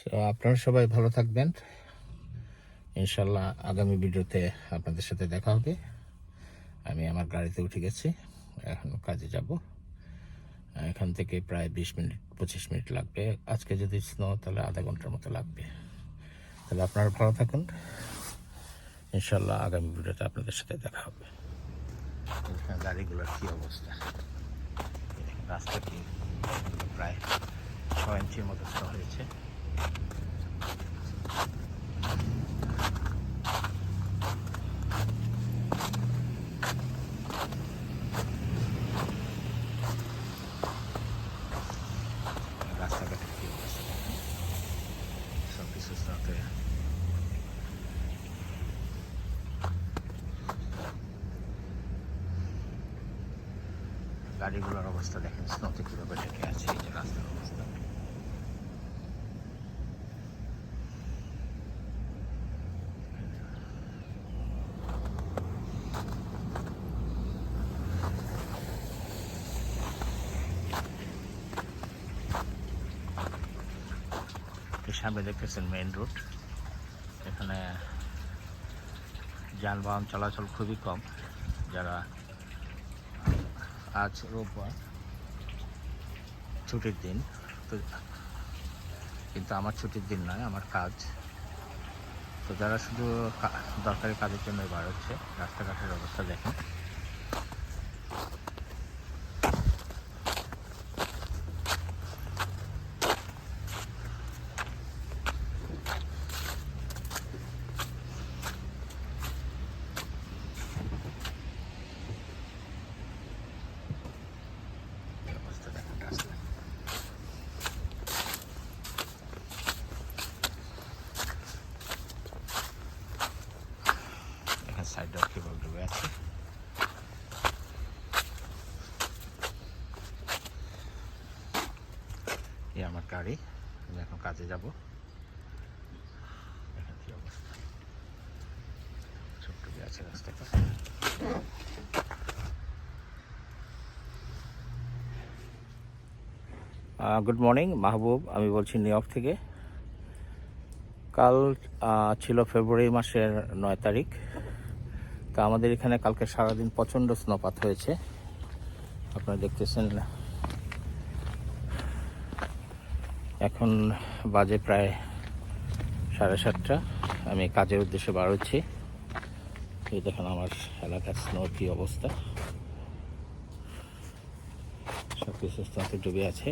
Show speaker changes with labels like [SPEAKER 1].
[SPEAKER 1] তো আপনারা সবাই ভালো থাকবেন। ইনশাল্লাহ আগামী ভিডিওতে আপনাদের সাথে দেখা হবে। আমি আমার গাড়িতে উঠে গেছি, এখন কাজে যাব। এখান থেকে প্রায় 20-25 মিনিট লাগবে। আজকে যদি স্নো তাহলে আধা ঘন্টার মতো লাগবে। তাহলে আপনারা ভালো থাকুন। ইনশাল্লাহ আগামী ভিডিওতে আপনাদের সাথে দেখা হবে। গাড়িগুলোর কী অবস্থা, রাস্তা কি প্রায় 6 ইঞ্চির মতো স্নো হয়েছে। রাস্তাঘাটের কী অবস্থা, সব কিছু স্নোতে। গাড়িগুলোর অবস্থা দেখেন, স্নোতে কীভাবে ঢেকে আছে। এই যে রাস্তার অবস্থা, সামনে দেখতেছেন মেইন রোড। এখানে যানবাহন চলাচল খুবই কম। যারা আজ রোববার ছুটির দিন, তো কিন্তু আমার ছুটির দিন নয়, আমার কাজ। তো যারা শুধু দরকারি কাজের জন্য বার হচ্ছে, রাস্তাঘাটের অবস্থা দেখেন। সাইডে কীভাবে ডুবে আছে। এই আমার গাড়ি, আমি এখন কাজে যাব। দেখেন কি অবস্থা, সব ডুবে আছে রাস্তাটা। গুড মর্নিং, মাহবুব আমি বলছি নিউ ইয়র্ক থেকে। কাল ছিল ফেব্রুয়ারি মাসের 9 তারিখ। তা আমাদের এখানে কালকে সারাদিন প্রচণ্ড স্নোপাত হয়েছে। আপনারা দেখতেছেন, এখন বাজে প্রায় 7:30। আমি কাজের উদ্দেশ্যে বার হচ্ছি। এই দেখেন আমার এলাকার স্নোর কী অবস্থা, সব কিছু স্নোতে ডুবে আছে।